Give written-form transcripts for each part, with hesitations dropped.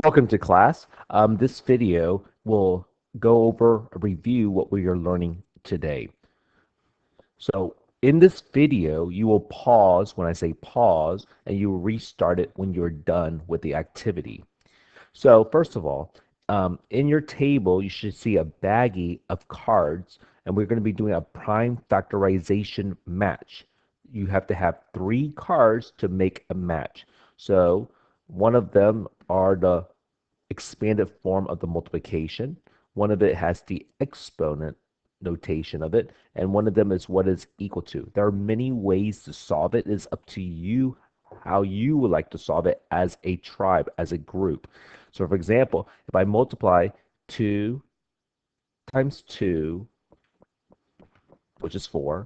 Welcome to class. This video will go over a review what we are learning today. So in this video, you will pause when I say pause, and you will restart it when you're done with the activity. So first of all, in your table, you should see a baggie of cards, and we're going to be doing a prime factorization match. You have to have 3 cards to make a match. So one of them are the expanded form of the multiplication. One of it has the exponent notation of it, and one of them is what is equal to. There are many ways to solve it. It is up to you how you would like to solve it as a tribe, as a group. So for example, if I multiply 2 times 2, which is 4,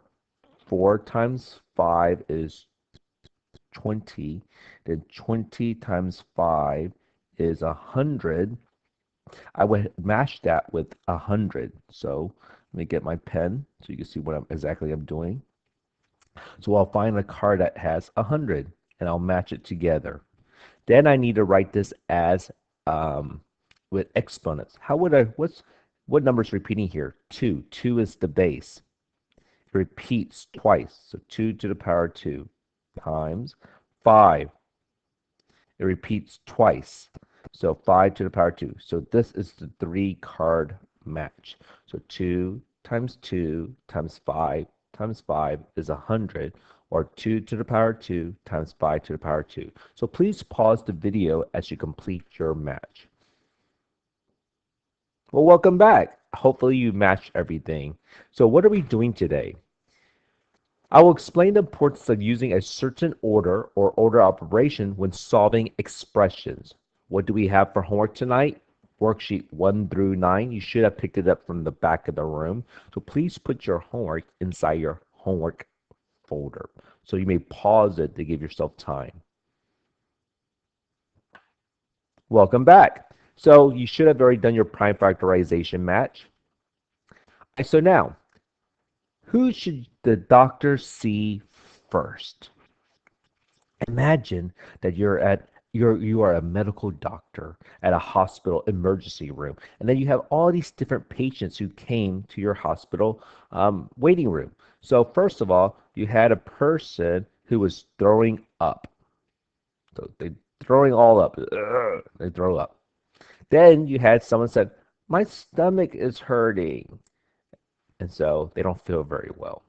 4 times 5 is 20, then 20 times 5 is 100. I would match that with 100. So let me get my pen so you can see what exactly I'm doing. So I'll find a card that has 100 and I'll match it together. Then I need to write this as with exponents. How would I, what number is repeating here? 2. 2 is the base. It repeats twice. So 2 to the power 2 times 5. It repeats twice. So 5 to the power 2. So this is the 3-card match. So 2 times 2 times 5 times 5 is 100, or 2 to the power 2 times 5 to the power 2. So please pause the video as you complete your match. Well, welcome back. Hopefully you matched everything. So what are we doing today? I will explain the importance of using a certain order or order operation when solving expressions. What do we have for homework tonight? Worksheet 1 through 9. You should have picked it up from the back of the room. So please put your homework inside your homework folder. So you may pause it to give yourself time. Welcome back. So you should have already done your prime factorization match. So now, who should the doctor see first? Imagine that you are a medical doctor at a hospital emergency room, and then you have all these different patients who came to your hospital waiting room. So first of all, you had a person who was throwing up. So they throwing all up. Ugh, they throw up. Then you had someone said, "My stomach is hurting," and so they don't feel very well.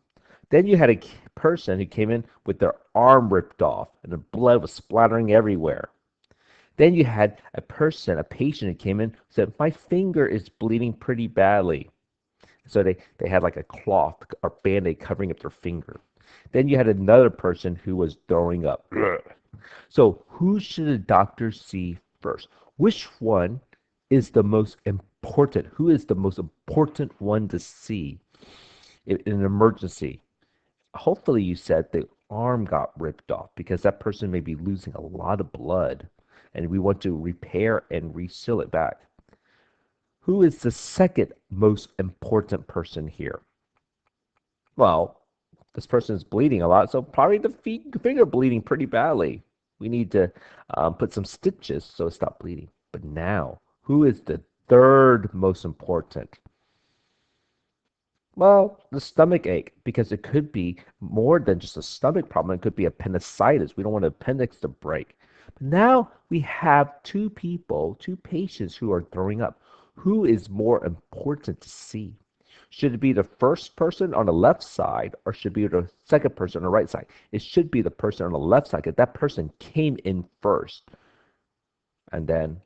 Then you had a person who came in with their arm ripped off and the blood was splattering everywhere. Then you had a patient who came in and said, "My finger is bleeding pretty badly." So they had like a cloth or band-aid covering up their finger. Then you had another person who was throwing up. So who should the doctor see first? Which one is the most important? Who is the most important one to see in an emergency? Hopefully you said the arm got ripped off because that person may be losing a lot of blood and we want to repair and reseal it back. Who is the second most important person here? Well, this person is bleeding a lot, so probably the finger bleeding pretty badly. We need to put some stitches so it stops bleeding. But now, who is the third most important? Well, the stomach ache, because it could be more than just a stomach problem. It could be appendicitis. We don't want the appendix to break. But now we have 2 patients who are throwing up. Who is more important to see? Should it be the first person on the left side or should it be the second person on the right side? It should be the person on the left side because that person came in first. And then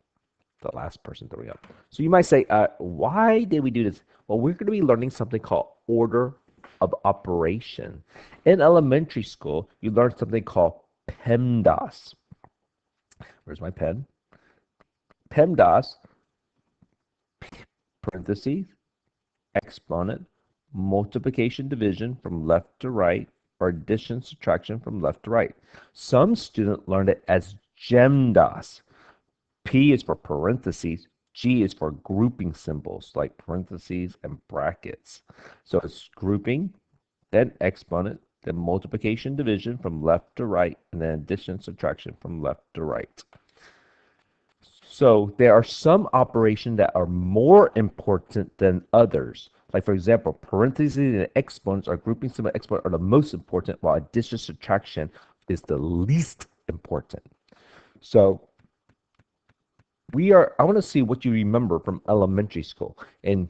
the last person throwing up. So you might say, why did we do this? Well, we're going to be learning something called order of operation. In elementary school, you learn something called Pemdas. Where's my pen? Pemdas, parentheses, exponent, multiplication, division from left to right, or addition, subtraction from left to right. Some students learned it as GEMDAS. P is for parentheses. G is for grouping symbols like parentheses and brackets. So it's grouping, then exponent, then multiplication, division from left to right, and then addition, subtraction from left to right. So there are some operations that are more important than others. Like for example, parentheses and exponents or grouping symbol exponent are the most important, while addition subtraction is the least important. So I want to see what you remember from elementary school. And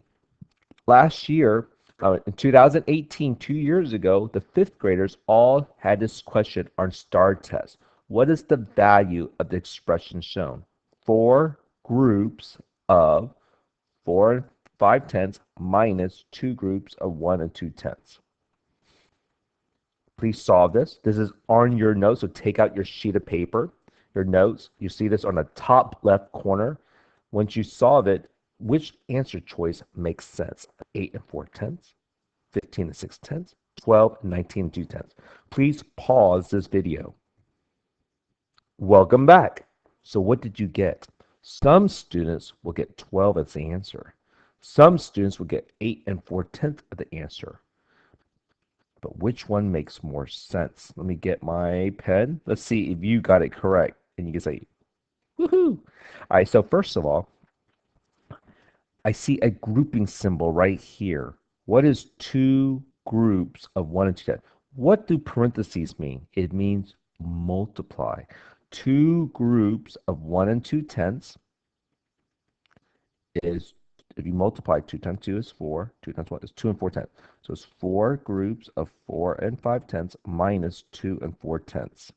last year, in 2018, 2 years ago, the fifth graders all had this question on STAR test. What is the value of the expression shown? Four groups of 4 and 5 tenths minus two groups of 1 and 2 tenths. Please solve this. This is on your notes, so take out your sheet of paper, your notes. You see this on the top left corner. Once you solve it, which answer choice makes sense? 8 and 4 tenths, 15 and 6 tenths, 12 and 19 and 2 tenths. Please pause this video. Welcome back. So what did you get? Some students will get 12 as the answer. Some students will get 8 and 4 tenths of the answer. But which one makes more sense? Let me get my pen. Let's see if you got it correct. And you can say, woohoo. All right, so first of all, I see a grouping symbol right here. What is two groups of 1 and 2 tenths? What do parentheses mean? It means multiply. Two groups of 1 and 2 tenths is, if you multiply 2 times 2 is 4, 2 times 1 is 2 and 4 tenths. So it's four groups of 4 and 5 tenths minus 2 and 4 tenths.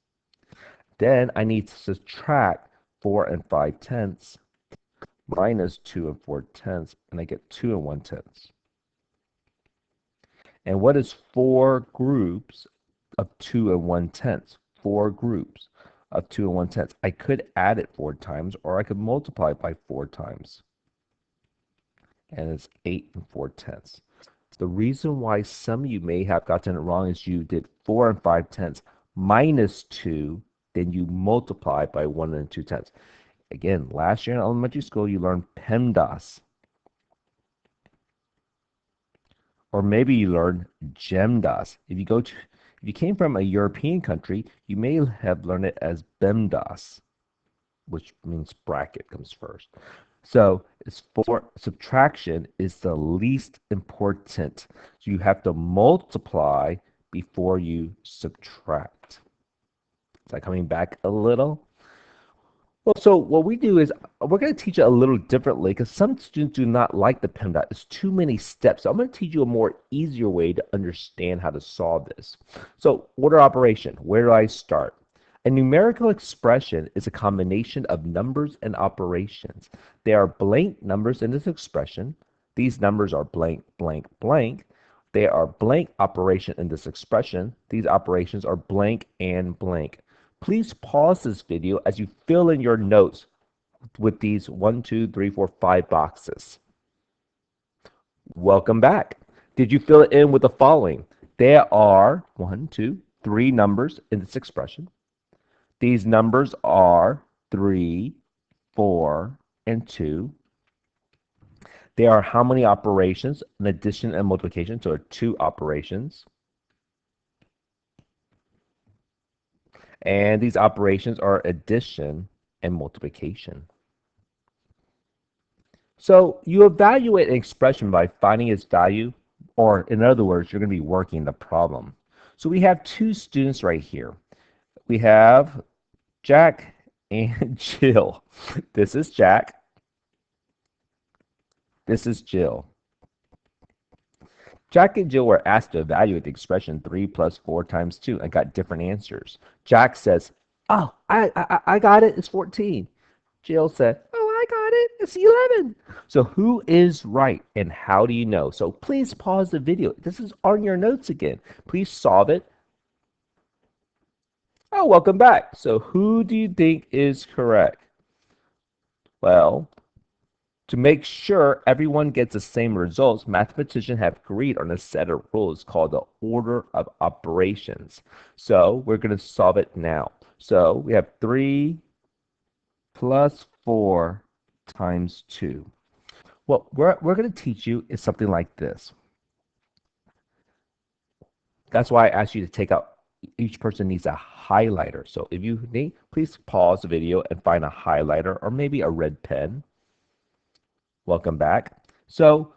Then I need to subtract 4 and 5 tenths minus 2 and 4 tenths, and I get 2 and 1 tenths. And what is four groups of 2 and 1 tenths? Four groups of 2 and 1 tenths. I could add it 4 times, or I could multiply it by 4 times. And it's 8 and 4 tenths. The reason why some of you may have gotten it wrong is you did 4 and 5 tenths minus 2, then you multiply by 1 and 2 tenths. Again, last year in elementary school, you learned PEMDAS. Or maybe you learned GEMDAS. If you came from a European country, you may have learned it as BEMDAS, which means bracket comes first. So it's subtraction is the least important. So you have to multiply before you subtract. Is that coming back a little? Well, so what we do is we're going to teach it a little differently because some students do not like the PEMDAS. It's too many steps. So I'm going to teach you a more easier way to understand how to solve this. So order operation, where do I start? A numerical expression is a combination of numbers and operations. There are blank numbers in this expression. These numbers are blank, blank, blank. There are blank operation in this expression. These operations are blank and blank. Please pause this video as you fill in your notes with these 1, 2, 3, 4, 5 boxes. Welcome back. Did you fill it in with the following? There are 1, 2, 3 numbers in this expression. These numbers are 3, 4, and 2. There are how many operations? An addition and multiplication, so 2 operations. And these operations are addition and multiplication. So you evaluate an expression by finding its value, or in other words, you're going to be working the problem. So we have two students right here. We have Jack and Jill. This is Jack. This is Jill. Jack and Jill were asked to evaluate the expression 3 plus 4 times 2 and got different answers. Jack says, oh, I got it. It's 14. Jill said, oh, I got it. It's 11. So who is right and how do you know? So please pause the video. This is on your notes again. Please solve it. Oh, welcome back. So who do you think is correct? Well, to make sure everyone gets the same results, mathematicians have agreed on a set of rules called the order of operations. So we're going to solve it now. So we have 3 plus 4 times 2. What we're going to teach you is something like this. That's why I asked you to take out each person needs a highlighter. So if you need, please pause the video and find a highlighter or maybe a red pen. Welcome back. So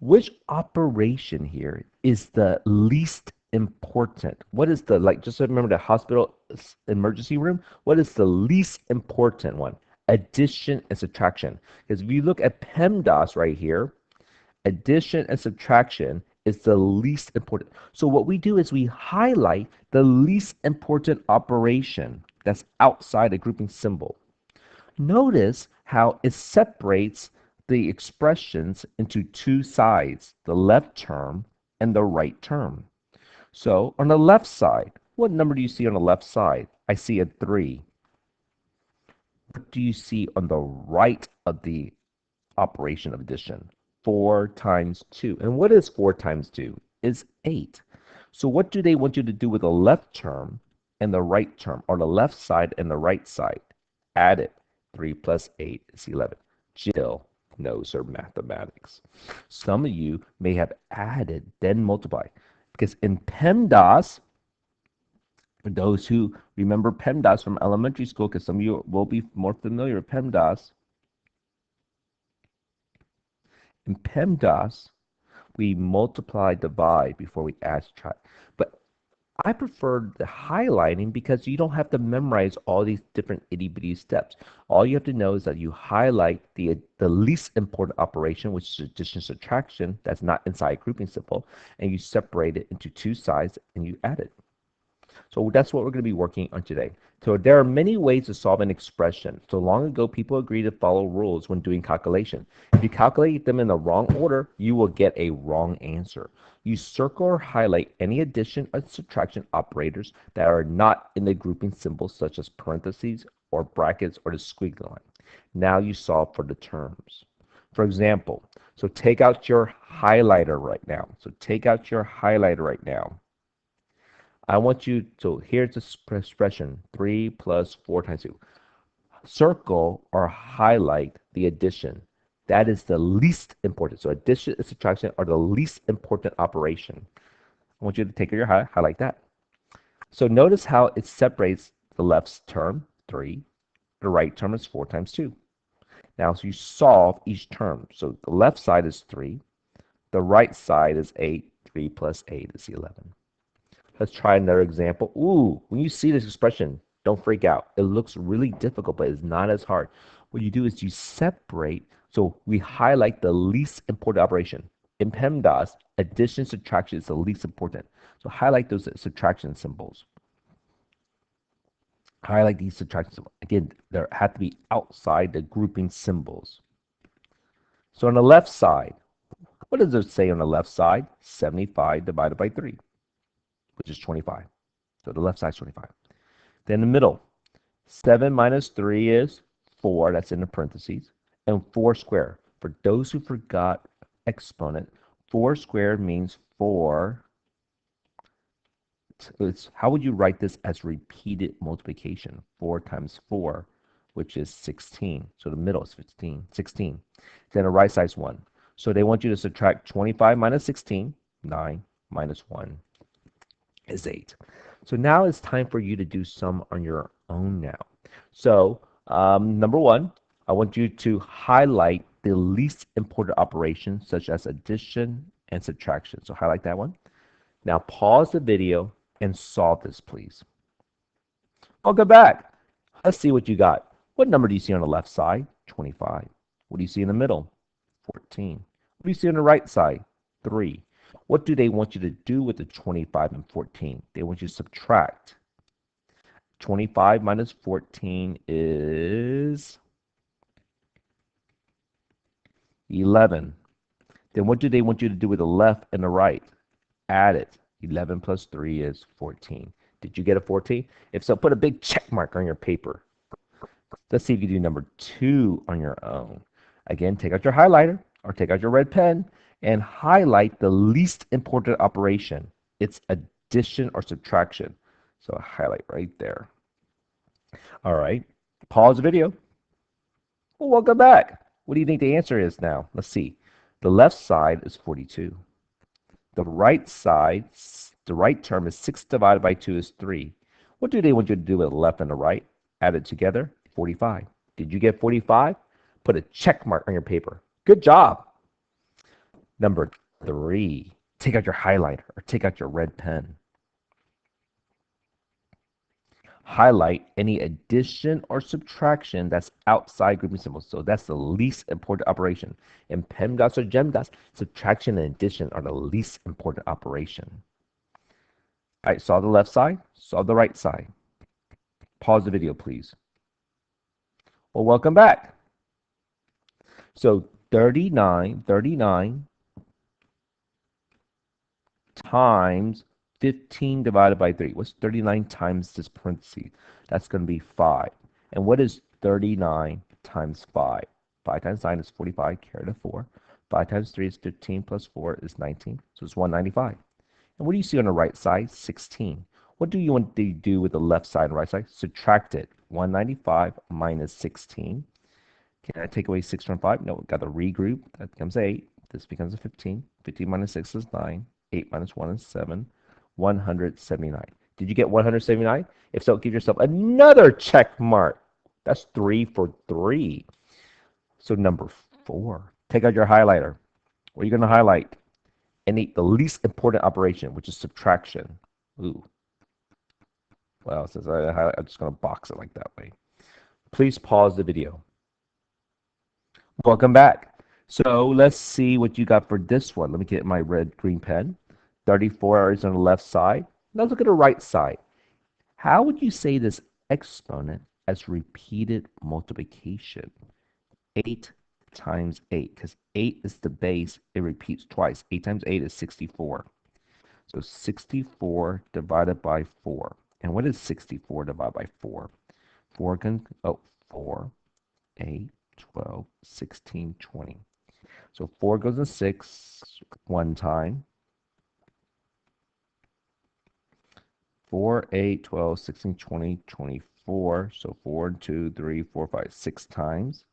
which operation here is the least important? What is the, like, just remember the hospital emergency room, what is the least important one? Addition and subtraction. Because if you look at PEMDAS right here, addition and subtraction is the least important. So what we do is we highlight the least important operation that's outside a grouping symbol. Notice how it separates the expressions into two sides, the left term and the right term. So on the left side, what number do you see on the left side? I see a 3. What do you see on the right of the operation of addition? 4 times 2. And what is 4 times 2? Is 8. So what do they want you to do with the left term and the right term, or the left side and the right side? Add it. 3 plus 8 is 11. Jill knows her mathematics. Some of you may have added, then multiply. Because in PEMDAS, for those who remember PEMDAS from elementary school, because some of you will be more familiar with PEMDAS, in PEMDAS, we multiply, divide before we add, subtract. But I prefer the highlighting because you don't have to memorize all these different itty-bitty steps. All you have to know is that you highlight the least important operation, which is addition, subtraction, that's not inside grouping symbol, and you separate it into two sides and you add it. So that's what we're going to be working on today. So there are many ways to solve an expression. So long ago, people agreed to follow rules when doing calculation. If you calculate them in the wrong order, you will get a wrong answer. You circle or highlight any addition or subtraction operators that are not in the grouping symbols, such as parentheses or brackets or the squiggly line. Now you solve for the terms. For example, so take out your highlighter right now. So take out your highlighter right now. I want you to, here's the expression, 3 plus 4 times 2. Circle or highlight the addition. That is the least important. So addition and subtraction are the least important operation. I want you to take your highlight that. So notice how it separates the left term, 3. The right term is 4 times 2. Now, so you solve each term. So the left side is 3. The right side is 8. 3 plus 8 is 11. Let's try another example. Ooh, when you see this expression, don't freak out. It looks really difficult, but it's not as hard. What you do is you separate, so we highlight the least important operation. In PEMDAS, addition, subtraction is the least important. So highlight those subtraction symbols. Highlight these subtraction symbols. Again, they have to be outside the grouping symbols. So on the left side, what does it say on the left side? 75 divided by 3, which is 25. So the left side is 25. Then the middle, 7 minus 3 is 4, that's in the parentheses, and 4 squared. For those who forgot exponent, 4 squared means 4. How would you write this as repeated multiplication? 4 times 4, which is 16. So the middle is 16. Then the right side is 1. So they want you to subtract 25 minus 16, 9 minus 1 is 8. So now it's time for you to do some on your own now. So number 1, I want you to highlight the least important operations such as addition and subtraction. So highlight that one. Now pause the video and solve this, please. Welcome back. Let's see what you got. What number do you see on the left side? 25. What do you see in the middle? 14. What do you see on the right side? 3. What do they want you to do with the 25 and 14? They want you to subtract. 25 minus 14 is 11. Then what do they want you to do with the left and the right? Add it. 11 plus 3 is 14. Did you get a 14? If so, put a big check mark on your paper. Let's see if you do number 2 on your own. Again, take out your highlighter or take out your red pen and highlight the least important operation. It's addition or subtraction. So highlight right there. All right, pause the video. Well, welcome back. What do you think the answer is now? Let's see. The left side is 42. The right side, The right term is 6 divided by 2 is 3. What do they want you to do with the left and the right? Add it together, 45. Did you get 45? Put a check mark on your paper. Good job. Number 3, take out your highlighter or take out your red pen. Highlight any addition or subtraction that's outside grouping symbols. So that's the least important operation. In Pemdas or Gemdas, subtraction and addition are the least important operation. All right, solve the left side, solve the right side. Pause the video, please. Well, welcome back. So 39 times 15 divided by 3. What's 39 times this parentheses? That's going to be 5. And what is 39 times 5? 5 times 9 is 45, carry the 4. 5 times 3 is 15, plus 4 is 19. So it's 195. And what do you see on the right side? 16. What do you want to do with the left side and right side? Subtract it. 195 minus 16. Can I take away 6 from 5? No, got to regroup. That becomes 8. This becomes a 15. 15 minus 6 is 9. 8 minus 1 is 7. 179. Did you get 179? If so, give yourself another check mark. That's 3 for 3. So number 4, take out your highlighter. What are you going to highlight? The least important operation, which is subtraction. Ooh. Well, since I'm just going to box it like that way. Please pause the video. Welcome back. So let's see what you got for this one. Let me get my red-green pen. 34 is on the left side. Now look at the right side. How would you say this exponent as repeated multiplication? 8 times 8, because 8 is the base. It repeats twice. 8 times 8 is 64. So 64 divided by 4. And what is 64 divided by 4? 4, 8, 12, 16, 20. So 4 goes in 6 one time. 4, 8, 12, 16, 20, 24. So 4, 2, 3, 4, 5, 6 times.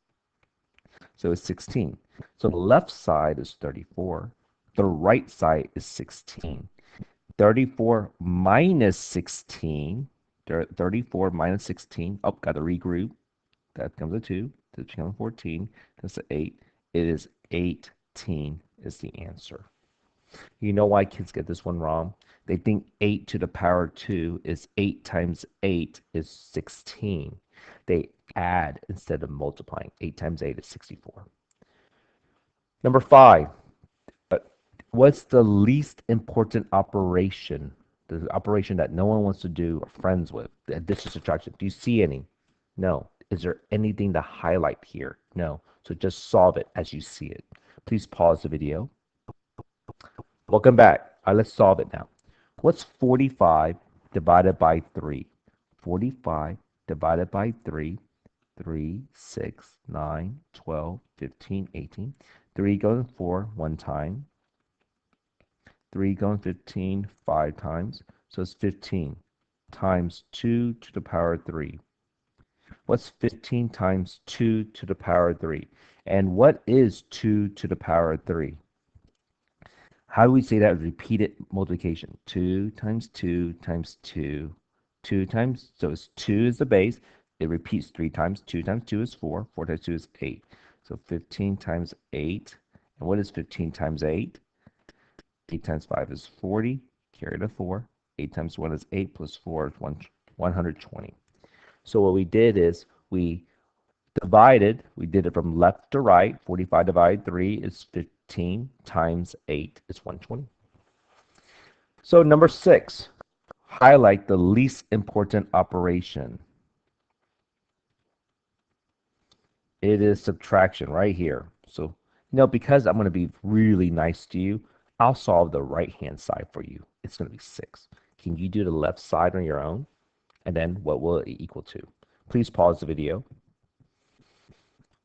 So it's 16. So the left side is 34. The right side is 16. 34 minus 16. 34 minus 16. Oh, got to regroup. That becomes a 2. That becomes 14. That's an 8. It is 18 is the answer. You know why kids get this one wrong? They think 8 to the power 2 is 8 times 8 is 16. They add instead of multiplying. 8 times 8 is 64. Number 5. What's the least important operation? The operation that no one wants to do or friends with? The addition subtraction. Do you see any? No. Is there anything to highlight here? No. So just solve it as you see it. Please pause the video. Welcome back. All right, let's solve it now. What's 45 divided by 3? 45 divided by 3. 3, 6, 9, 12, 15, 18. 3 goes in 4 one time. 3 goes in 15 5 times. So it's 15 times 2 to the power 3. What's 15 times 2 to the power 3? And what is 2 to the power 3? How do we say that? Repeated multiplication. 2 times 2 times 2. 2 times, so it's 2 is the base. It repeats 3 times. 2 times 2 is 4. 4 times 2 is 8. So 15 times 8. And what is 15 times 8? 8 times 5 is 40. Carry the 4. 8 times 1 is 8 plus 4 is 120. So what we did is we divided. We did it from left to right. 45 divided 3 is 15 times 8 is 120. So number 6, highlight the least important operation. It is subtraction right here. So, because I'm going to be really nice to you, I'll solve the right-hand side for you. It's going to be 6. Can you do the left side on your own? And then what will it equal to? Please pause the video.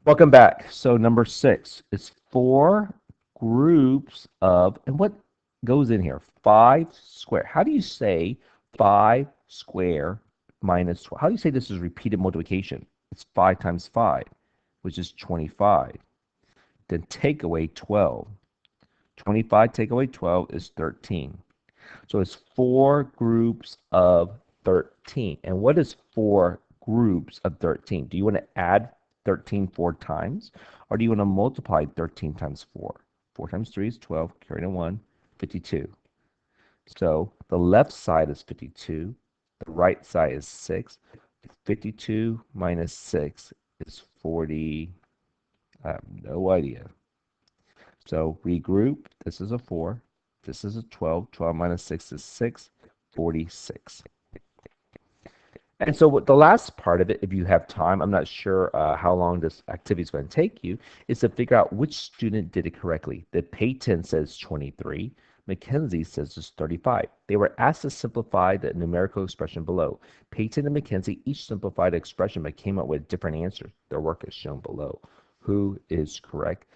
Welcome back. So number 6 is 4 groups of, and what goes in here? 5 square. How do you say 5 square minus 12? How do you say this is repeated multiplication? It's 5 times 5, which is 25. Then take away 12. 25 take away 12 is 13. So it's four groups of 13. And what is four groups of 13? Do you want to add 13 four times, or do you want to multiply 13 times 4? 4 times 3 is 12, carry a 1, 52. So the left side is 52, the right side is 6. 52 minus 6 is 40. I have no idea. So regroup. This is a 4. This is a 12. 12 minus 6 is 6. 46. And so what the last part of it, if you have time, I'm not sure how long this activity is going to take you, is to figure out which student did it correctly. The Peyton says 23. Mackenzie says it's 35. They were asked to simplify the numerical expression below. Peyton and Mackenzie each simplified the expression but came up with different answers. Their work is shown below. Who is correct?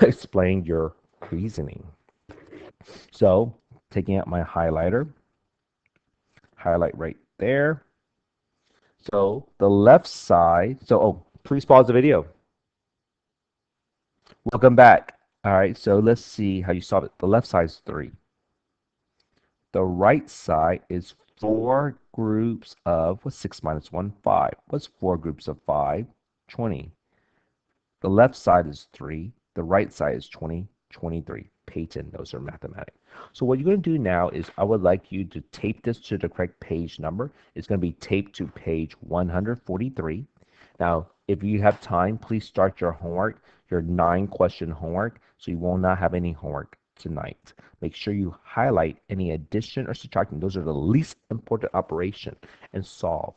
Explain your reasoning. So, taking out my highlighter, highlight right there. So the left side, please pause the video. Welcome back. All right, so let's see how you solve it. The left side is 3. The right side is 4 groups of, what's 6 minus 1? 5. What's 4 groups of 5? 20. The left side is 3. The right side is 20, 23. Peyton, those are mathematics. So what you're going to do now is I would like you to tape this to the correct page number. It's going to be taped to page 143. Now, if you have time, please start your homework, your 9-question homework, so you will not have any homework tonight. Make sure you highlight any addition or subtraction. Those are the least important operation and solve.